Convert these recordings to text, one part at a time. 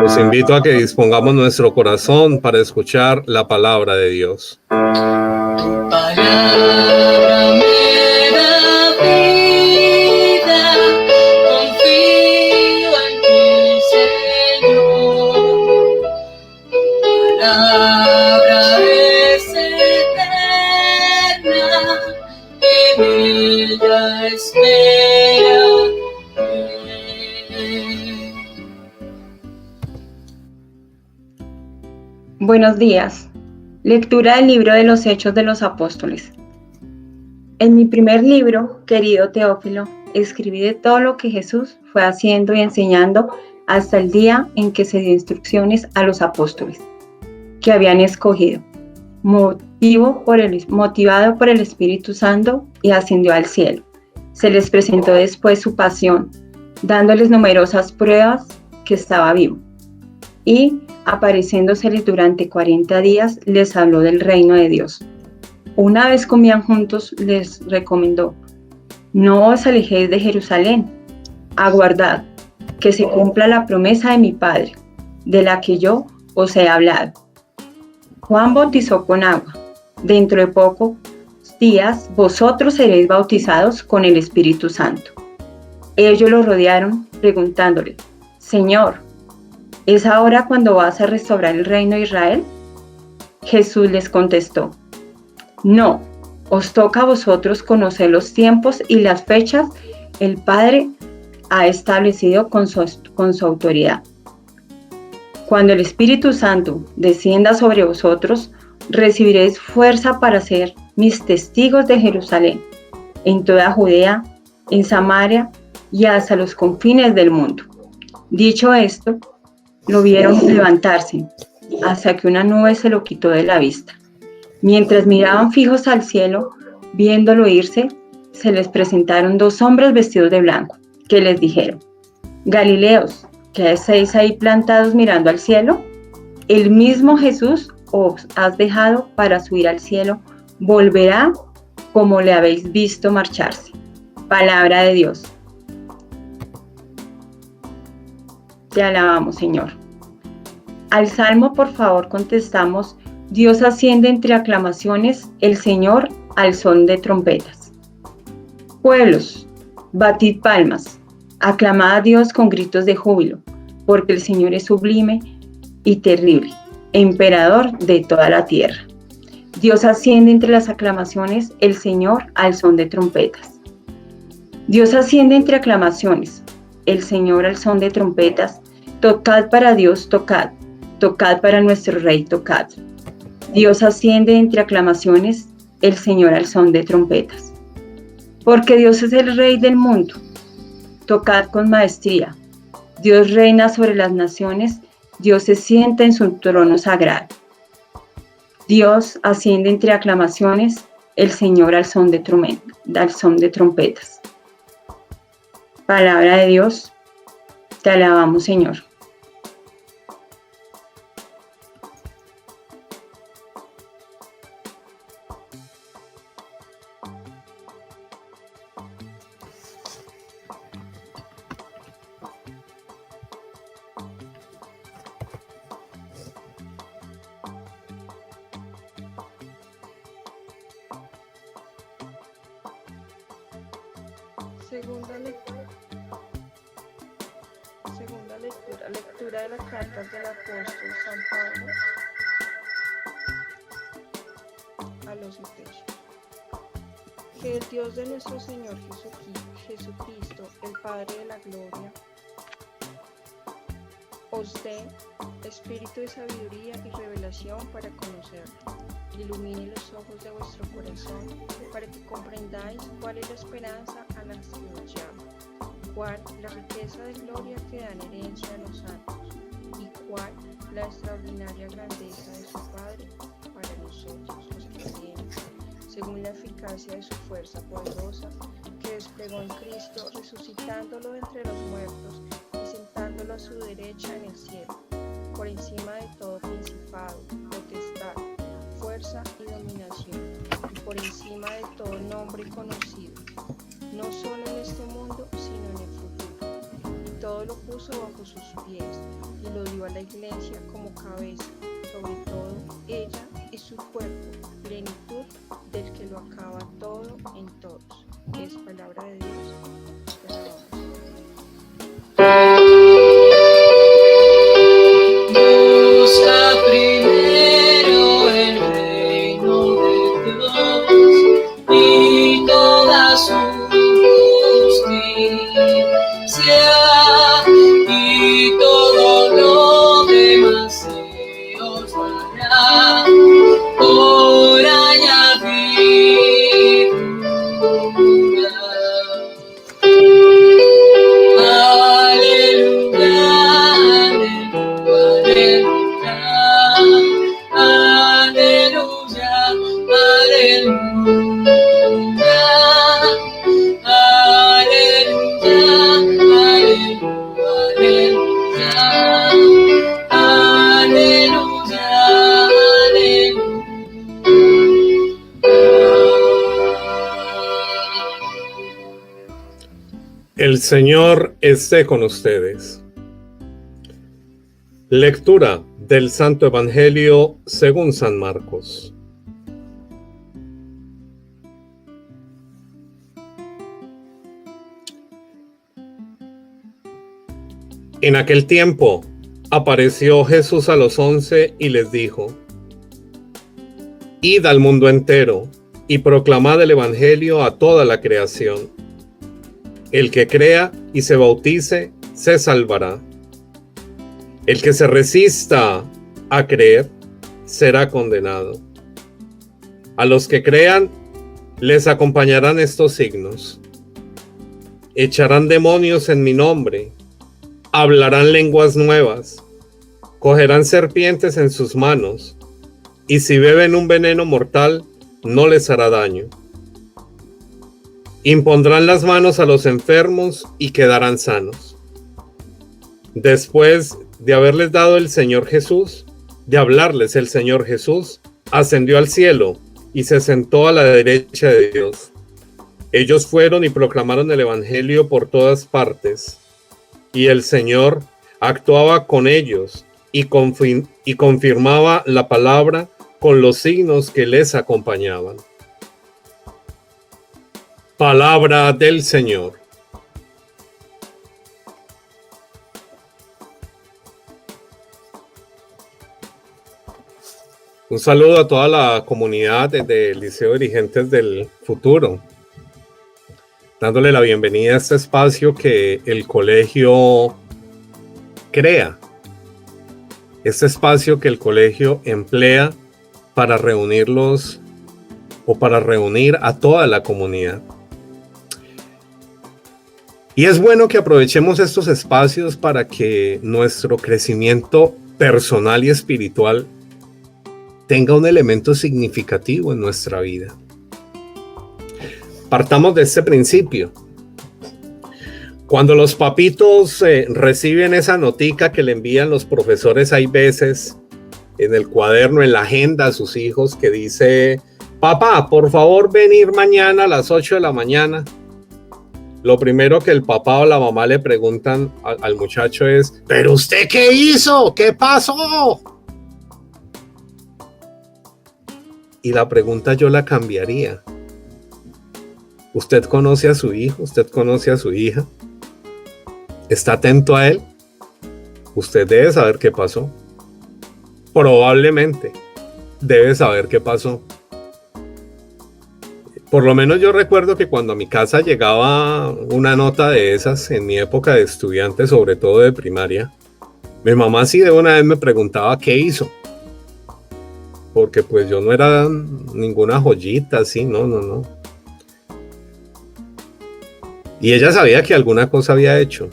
Los invito a que dispongamos nuestro corazón para escuchar la palabra de Dios. Tu palabra me da vida, confío en ti, Señor. Tu palabra es eterna, en ella espera. Buenos días. Lectura del libro de los Hechos de los Apóstoles. En mi primer libro, querido Teófilo, escribí de todo lo que Jesús fue haciendo y enseñando hasta el día en que se dio instrucciones a los apóstoles que habían escogido, motivado por el Espíritu Santo, y ascendió al cielo. Se les presentó después su pasión, dándoles numerosas pruebas que estaba vivo. Y, apareciéndoseles durante 40 días, les habló del reino de Dios. Una vez comían juntos, les recomendó: no os alejéis de Jerusalén, aguardad que se cumpla la promesa de mi Padre, de la que yo os he hablado. Juan bautizó con agua. Dentro de pocos días vosotros seréis bautizados con el Espíritu Santo. Ellos lo rodearon, preguntándole: Señor, ¿es ahora cuando vas a restaurar el reino de Israel? Jesús les contestó: no, os toca a vosotros conocer los tiempos y las fechas el Padre ha establecido con su autoridad. Cuando el Espíritu Santo descienda sobre vosotros, recibiréis fuerza para ser mis testigos de Jerusalén, en toda Judea, en Samaria y hasta los confines del mundo. Dicho esto, lo vieron levantarse, hasta que una nube se lo quitó de la vista. Mientras miraban fijos al cielo, viéndolo irse, se les presentaron dos hombres vestidos de blanco, que les dijeron: Galileos, ¿qué hacéis ahí plantados mirando al cielo? El mismo Jesús os has dejado para subir al cielo, volverá como le habéis visto marcharse. Palabra de Dios. Te alabamos, Señor. Al Salmo, por favor, contestamos: Dios asciende entre aclamaciones, el Señor al son de trompetas. Pueblos, batid palmas, aclamad a Dios con gritos de júbilo, porque el Señor es sublime y terrible, emperador de toda la tierra. Dios asciende entre las aclamaciones, el Señor al son de trompetas. Dios asciende entre aclamaciones, el Señor al son de trompetas. Tocad para Dios, tocad, tocad para nuestro Rey, tocad. Dios asciende entre aclamaciones, el Señor al son de trompetas. Porque Dios es el Rey del mundo, tocad con maestría. Dios reina sobre las naciones, Dios se sienta en su trono sagrado. Dios asciende entre aclamaciones, el Señor al son de trompetas. Palabra de Dios, te alabamos, Señor. Lectura de la carta del apóstol San Pablo a los Efesios. Que el Dios de nuestro Señor Jesucristo, el Padre de la Gloria, os dé espíritu de sabiduría y revelación para conocerlo. Ilumine los ojos de vuestro corazón para que comprendáis cuál es la esperanza a la que os llama, cuál la riqueza de gloria que dan herencia a los santos, y cuál la extraordinaria grandeza de su Padre para nosotros, los creyentes, según la eficacia de su fuerza poderosa, que desplegó en Cristo, resucitándolo de entre los muertos y sentándolo a su derecha en el cielo, por encima de todo principado, potestad, fuerza y dominación, y por encima de todo nombre conocido, no solo en este mundo, sino en el futuro. Y todo lo puso bajo sus pies y lo dio a la iglesia como cabeza, sobre todo ella y su cuerpo, plenitud del que lo acaba todo en todos. Es palabra de Dios. Te alabamos. Busca primero el reino de Dios y toda su justicia, y todo lo demás se os dará por añadidura. El Señor esté con ustedes. Lectura del Santo Evangelio según San Marcos. En aquel tiempo apareció Jesús a los 11 y les dijo: Id al mundo entero y proclamad el Evangelio a toda la creación. El que crea y se bautice se salvará. El que se resista a creer será condenado. A los que crean les acompañarán estos signos: echarán demonios en mi nombre, hablarán lenguas nuevas, cogerán serpientes en sus manos, y si beben un veneno mortal no les hará daño. Impondrán las manos a los enfermos y quedarán sanos. Después de haberles dado el Señor Jesús, de hablarles el Señor Jesús, ascendió al cielo y se sentó a la derecha de Dios. Ellos fueron y proclamaron el Evangelio por todas partes, y el Señor actuaba con ellos y confirmaba la palabra con los signos que les acompañaban. Palabra del Señor. Un saludo a toda la comunidad del Liceo Dirigentes del Futuro, dándole la bienvenida a este espacio que el colegio crea, este espacio que el colegio emplea para reunirlos o para reunir a toda la comunidad. Y es bueno que aprovechemos estos espacios para que nuestro crecimiento personal y espiritual tenga un elemento significativo en nuestra vida. Partamos de este principio. Cuando los papitos reciben esa notica que le envían los profesores, hay veces en el cuaderno, en la agenda a sus hijos, que dice: papá, por favor venir mañana a las 8 de la mañana. Lo primero que el papá o la mamá le preguntan al muchacho es: ¿pero usted qué hizo? ¿Qué pasó? Y la pregunta yo la cambiaría. ¿Usted conoce a su hijo? ¿Usted conoce a su hija? ¿Está atento a él? Usted debe saber qué pasó. Probablemente debe saber qué pasó. Por lo menos yo recuerdo que cuando a mi casa llegaba una nota de esas en mi época de estudiante, sobre todo de primaria, mi mamá sí de una vez me preguntaba qué hizo. Porque pues yo no era ninguna joyita así, no. Y ella sabía que alguna cosa había hecho.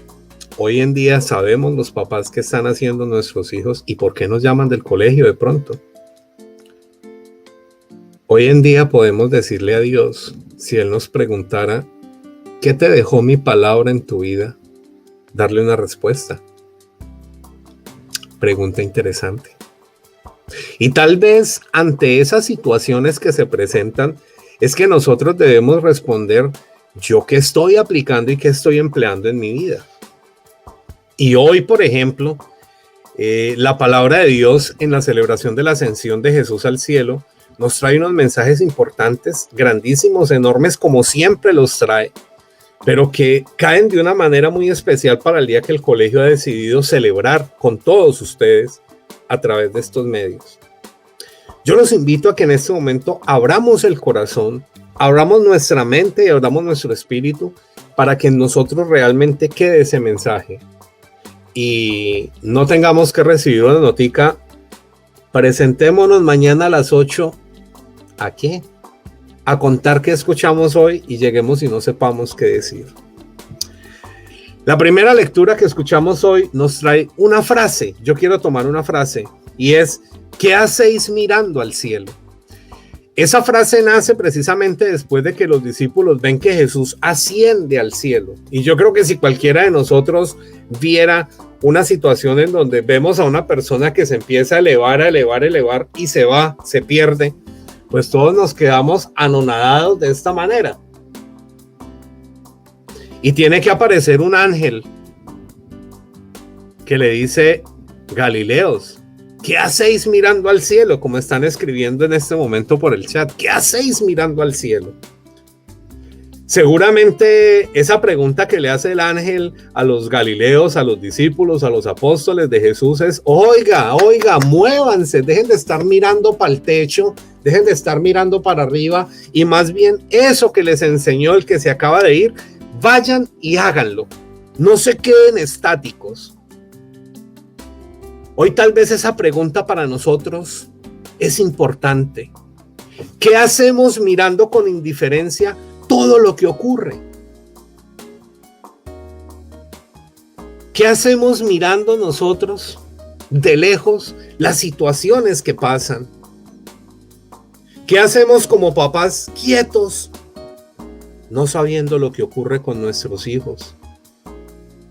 Hoy en día sabemos los papás qué están haciendo nuestros hijos y por qué nos llaman del colegio de pronto. Hoy en día podemos decirle a Dios, si Él nos preguntara: ¿qué te dejó mi palabra en tu vida?, darle una respuesta. Pregunta interesante. Y tal vez ante esas situaciones que se presentan, es que nosotros debemos responder: ¿yo qué estoy aplicando y qué estoy empleando en mi vida? Y hoy, por ejemplo, la palabra de Dios en la celebración de la ascensión de Jesús al cielo nos trae unos mensajes importantes, grandísimos, enormes, como siempre los trae, pero que caen de una manera muy especial para el día que el colegio ha decidido celebrar con todos ustedes a través de estos medios. Yo los invito a que en este momento abramos el corazón, abramos nuestra mente y abramos nuestro espíritu para que en nosotros realmente quede ese mensaje y no tengamos que recibir una notica. Presentémonos mañana a las 8. ¿A qué? A contar qué escuchamos hoy y lleguemos y no sepamos qué decir. La primera lectura que escuchamos hoy nos trae una frase. Yo quiero tomar una frase y es: ¿qué hacéis mirando al cielo? Esa frase nace precisamente después de que los discípulos ven que Jesús asciende al cielo. Y yo creo que si cualquiera de nosotros viera una situación en donde vemos a una persona que se empieza a elevar y se va, se pierde, pues todos nos quedamos anonadados de esta manera. Y tiene que aparecer un ángel que le dice: Galileos, ¿qué hacéis mirando al cielo? Como están escribiendo en este momento por el chat. ¿Qué hacéis mirando al cielo? Seguramente esa pregunta que le hace el ángel a los galileos, a los discípulos, a los apóstoles de Jesús es: oiga, muévanse, dejen de estar mirando para el techo, dejen de estar mirando para arriba y más bien eso que les enseñó el que se acaba de ir, vayan y háganlo. No se queden estáticos. Hoy tal vez esa pregunta para nosotros es importante. ¿Qué hacemos mirando con indiferencia todo lo que ocurre? ¿Qué hacemos mirando nosotros de lejos las situaciones que pasan? ¿Qué hacemos como papás quietos, no sabiendo lo que ocurre con nuestros hijos?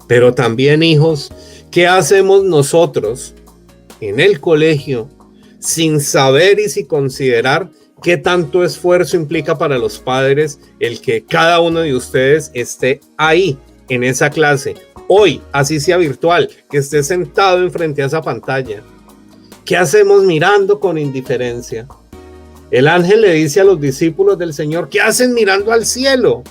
Pero también, hijos, ¿qué hacemos nosotros en el colegio sin saber y sin considerar qué tanto esfuerzo implica para los padres el que cada uno de ustedes esté ahí en esa clase? Hoy, así sea virtual, que esté sentado enfrente a esa pantalla. ¿Qué hacemos mirando con indiferencia? El ángel le dice a los discípulos del Señor: ¿qué hacen mirando al cielo?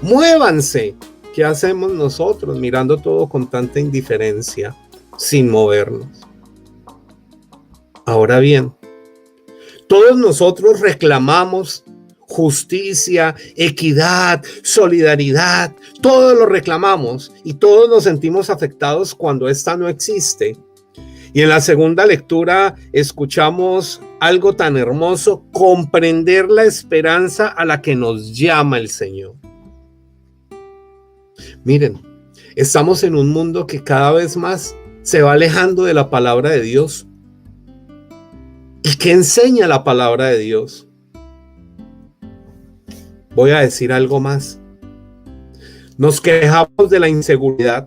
Muévanse. ¿Qué hacemos nosotros mirando todo con tanta indiferencia, sin movernos? Ahora bien, todos nosotros reclamamos justicia, equidad, solidaridad, todo lo reclamamos y todos nos sentimos afectados cuando esta no existe. Y en la segunda lectura escuchamos algo tan hermoso: comprender la esperanza a la que nos llama el Señor. Miren, estamos en un mundo que cada vez más se va alejando de la palabra de Dios. ¿Y qué enseña la palabra de Dios? Voy a decir algo más. Nos quejamos de la inseguridad.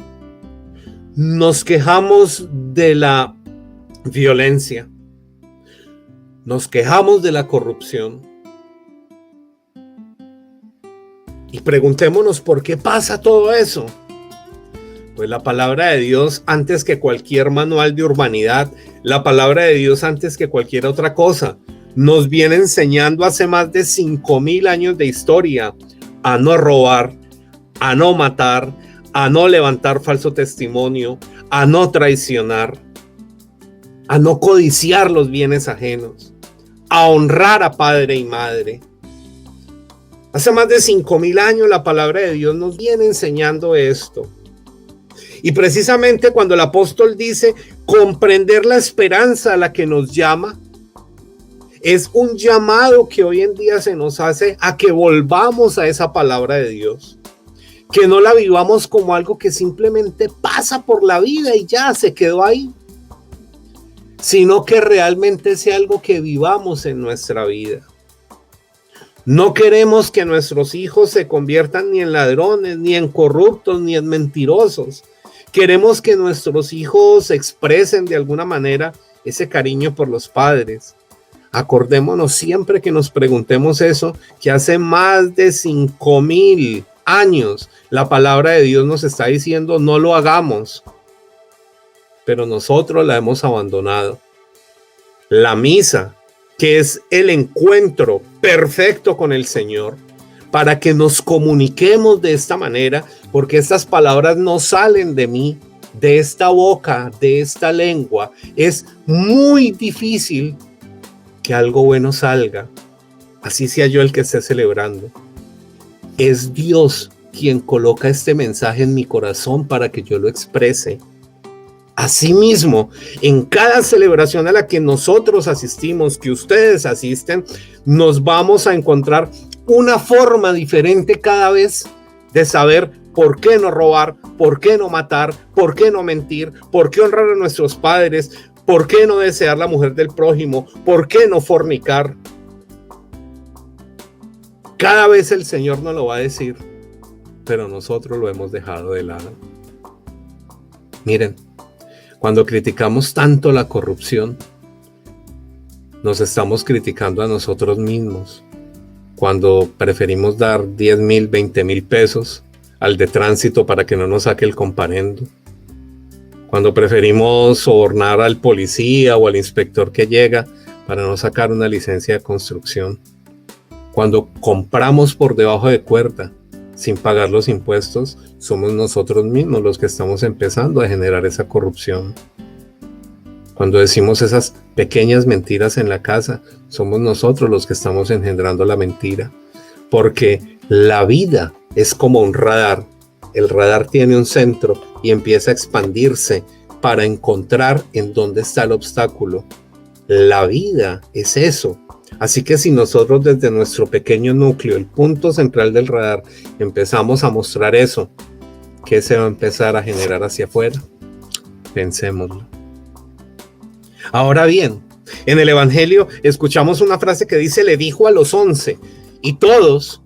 Nos quejamos de la violencia. Nos quejamos de la corrupción. Y preguntémonos por qué pasa todo eso. Pues la palabra de Dios, antes que cualquier manual de urbanidad, la palabra de Dios antes que cualquier otra cosa, nos viene enseñando hace más de 5,000 años de historia a no robar, a no matar, a no levantar falso testimonio, a no traicionar, a no codiciar los bienes ajenos, a honrar a padre y madre. Hace más de 5,000 años la palabra de Dios nos viene enseñando esto. Y precisamente cuando el apóstol dice comprender la esperanza a la que nos llama, es un llamado que hoy en día se nos hace a que volvamos a esa palabra de Dios, que no la vivamos como algo que simplemente pasa por la vida y ya se quedó ahí, sino que realmente sea algo que vivamos en nuestra vida. No queremos que nuestros hijos se conviertan ni en ladrones, ni en corruptos, ni en mentirosos. Queremos que nuestros hijos expresen de alguna manera ese cariño por los padres. Acordémonos siempre que nos preguntemos eso, que hace más de 5,000 años la palabra de Dios nos está diciendo: no lo hagamos, pero nosotros la hemos abandonado. La misa, que es el encuentro perfecto con el Señor, para que nos comuniquemos de esta manera, porque estas palabras no salen de mí, de esta boca, de esta lengua. Es muy difícil que algo bueno salga, así sea yo el que esté celebrando. Es Dios quien coloca este mensaje en mi corazón para que yo lo exprese. Asimismo, en cada celebración a la que nosotros asistimos, que ustedes asisten, nos vamos a encontrar una forma diferente cada vez de saber por qué no robar, por qué no matar, por qué no mentir, por qué honrar a nuestros padres, por qué no desear la mujer del prójimo, por qué no fornicar. Cada vez el Señor nos lo va a decir, pero nosotros lo hemos dejado de lado. Miren, cuando criticamos tanto la corrupción, nos estamos criticando a nosotros mismos. Cuando preferimos dar 10,000, 20,000 pesos al de tránsito para que no nos saque el comparendo. Cuando preferimos sobornar al policía o al inspector que llega para no sacar una licencia de construcción. Cuando compramos por debajo de cuerda sin pagar los impuestos, somos nosotros mismos los que estamos empezando a generar esa corrupción. Cuando decimos esas pequeñas mentiras en la casa, somos nosotros los que estamos engendrando la mentira. Porque la vida es como un radar. El radar tiene un centro y empieza a expandirse para encontrar en dónde está el obstáculo. La vida es eso. Así que si nosotros desde nuestro pequeño núcleo, el punto central del radar, empezamos a mostrar eso, ¿qué se va a empezar a generar hacia afuera? Pensémoslo. Ahora bien, en el Evangelio escuchamos una frase que dice, le dijo a los 11, y todos,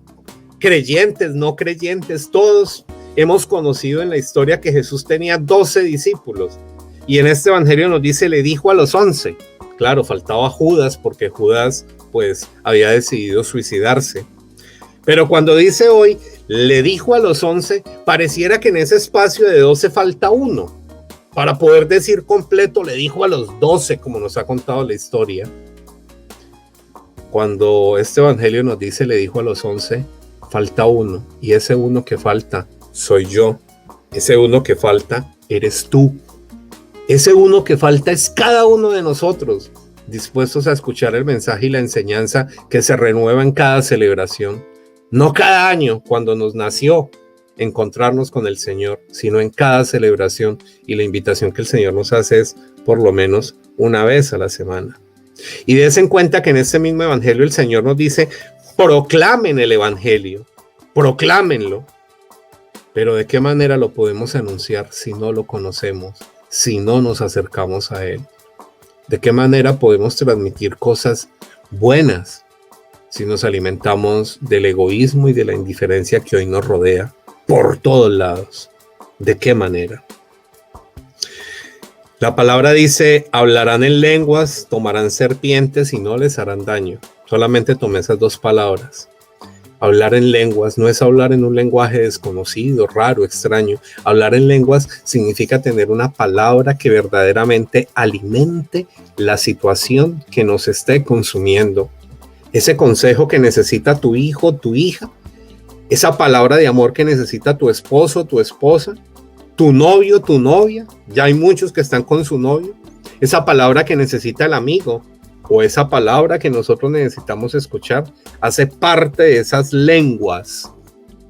creyentes, no creyentes, todos hemos conocido en la historia que Jesús tenía 12 discípulos, y en este Evangelio nos dice, le dijo a los 11. Claro, faltaba Judas, porque Judas pues había decidido suicidarse. Pero cuando dice hoy, le dijo a los 11, pareciera que en ese espacio de 12 falta uno. Para poder decir completo, le dijo a los 12, como nos ha contado la historia. Cuando este Evangelio nos dice, le dijo a los 11, falta uno. Y ese uno que falta soy yo. Ese uno que falta eres tú. Ese uno que falta es cada uno de nosotros, dispuestos a escuchar el mensaje y la enseñanza que se renueva en cada celebración. No cada año, cuando nos nació encontrarnos con el Señor, sino en cada celebración. Y la invitación que el Señor nos hace es por lo menos una vez a la semana. Y des en cuenta que en este mismo Evangelio el Señor nos dice, proclamen el Evangelio, proclámenlo. Pero ¿de qué manera lo podemos anunciar si no lo conocemos? Si no nos acercamos a Él. ¿De qué manera podemos transmitir cosas buenas si nos alimentamos del egoísmo y de la indiferencia que hoy nos rodea por todos lados? ¿De qué manera? La palabra dice, hablarán en lenguas, tomarán serpientes y no les harán daño. Solamente tomé esas dos palabras. Hablar en lenguas no es hablar en un lenguaje desconocido, raro, extraño. Hablar en lenguas significa tener una palabra que verdaderamente alimente la situación que nos esté consumiendo. Ese consejo que necesita tu hijo, tu hija. Esa palabra de amor que necesita tu esposo, tu esposa. Tu novio, tu novia. Ya hay muchos que están con su novio. Esa palabra que necesita el amigo. O esa palabra que nosotros necesitamos escuchar hace parte de esas lenguas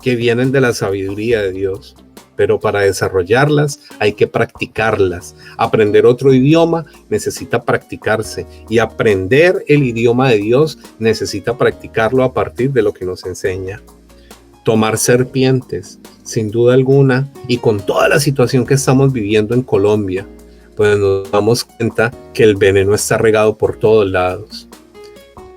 que vienen de la sabiduría de Dios. Pero para desarrollarlas hay que practicarlas. Aprender otro idioma necesita practicarse. Y aprender el idioma de Dios necesita practicarlo a partir de lo que nos enseña. Tomar serpientes, sin duda alguna, y con toda la situación que estamos viviendo en Colombia, pues nos damos cuenta que el veneno está regado por todos lados.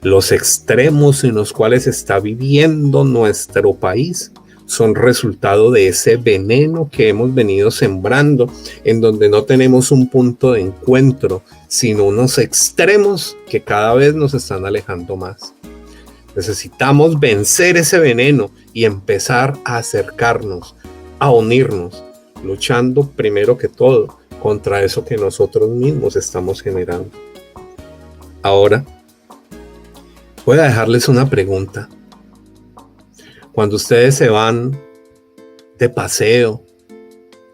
Los extremos en los cuales está viviendo nuestro país son resultado de ese veneno que hemos venido sembrando, en donde no tenemos un punto de encuentro, sino unos extremos que cada vez nos están alejando más. Necesitamos vencer ese veneno y empezar a acercarnos, a unirnos, luchando primero que todo contra eso que nosotros mismos estamos generando. Ahora, voy a dejarles una pregunta. Cuando ustedes se van de paseo,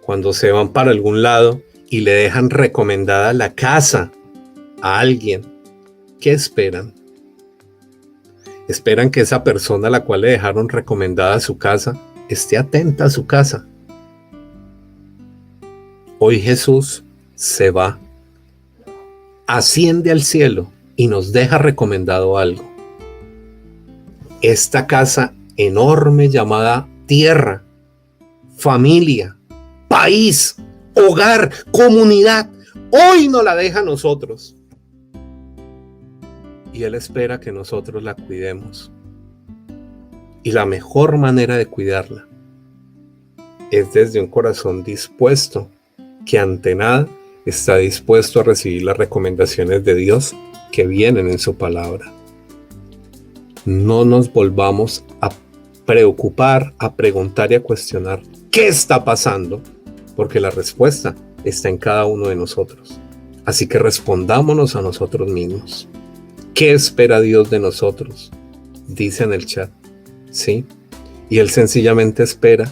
cuando se van para algún lado y le dejan recomendada la casa a alguien, ¿qué esperan? Esperan que esa persona a la cual le dejaron recomendada su casa esté atenta a su casa. Hoy Jesús se va, asciende al cielo y nos deja recomendado algo. Esta casa enorme llamada tierra, familia, país, hogar, comunidad, hoy nos la deja a nosotros. Y Él espera que nosotros la cuidemos. Y la mejor manera de cuidarla es desde un corazón dispuesto, que ante nada está dispuesto a recibir las recomendaciones de Dios que vienen en su palabra. No nos volvamos a preocupar, a preguntar y a cuestionar qué está pasando, porque la respuesta está en cada uno de nosotros. Así que respondámonos a nosotros mismos. ¿Qué espera Dios de nosotros? Dice en el chat. ¿Sí? Y Él sencillamente espera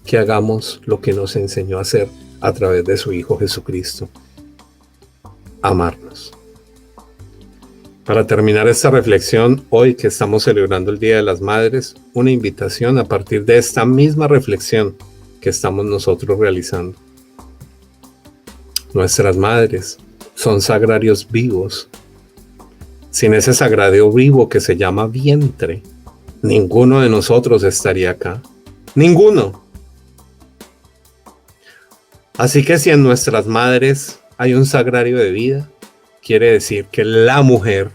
que hagamos lo que nos enseñó a hacer a través de su Hijo Jesucristo. Amarnos. Para terminar esta reflexión, hoy que estamos celebrando el Día de las Madres, una invitación a partir de esta misma reflexión que estamos nosotros realizando. Nuestras madres son sagrarios vivos. Sin ese sagrario vivo que se llama vientre, ninguno de nosotros estaría acá. Ninguno. Así que si en nuestras madres hay un sagrario de vida, quiere decir que la mujer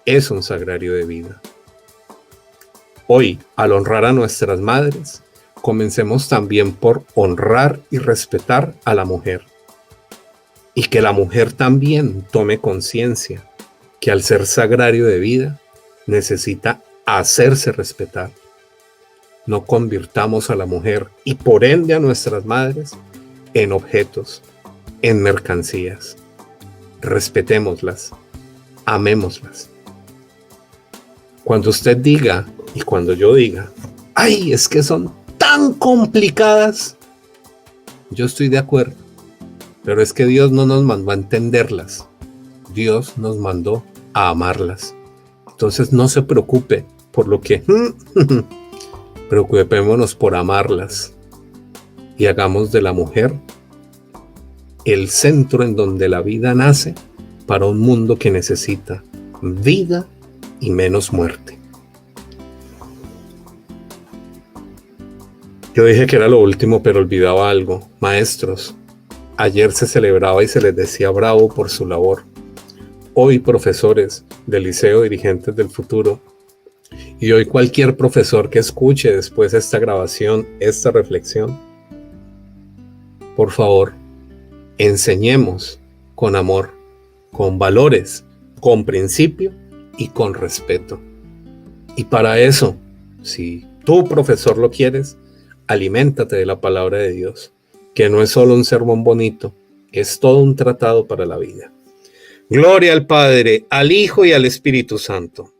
es un sagrario de vida. Hoy, al honrar a nuestras madres, comencemos también por honrar y respetar a la mujer. Y que la mujer también tome conciencia que al ser sagrario de vida, necesita hacerse respetar. No convirtamos a la mujer y por ende a nuestras madres en objetos, en mercancías. Respetémoslas, amémoslas. Cuando usted diga y cuando yo diga, ¡ay, es que son tan complicadas! Yo estoy de acuerdo, pero es que Dios no nos mandó a entenderlas. Dios nos mandó a amarlas. Entonces no se preocupe por lo que... Preocupémonos por amarlas y hagamos de la mujer el centro en donde la vida nace para un mundo que necesita vida y menos muerte. Yo dije que era lo último, pero olvidaba algo. Maestros, ayer se celebraba y se les decía bravo por su labor. Hoy profesores del liceo, dirigentes del futuro, y hoy cualquier profesor que escuche después esta grabación, esta reflexión, por favor, enseñemos con amor, con valores, con principio y con respeto. Y para eso, si tú, profesor, lo quieres, aliméntate de la palabra de Dios, que no es solo un sermón bonito, es todo un tratado para la vida. Gloria al Padre, al Hijo y al Espíritu Santo.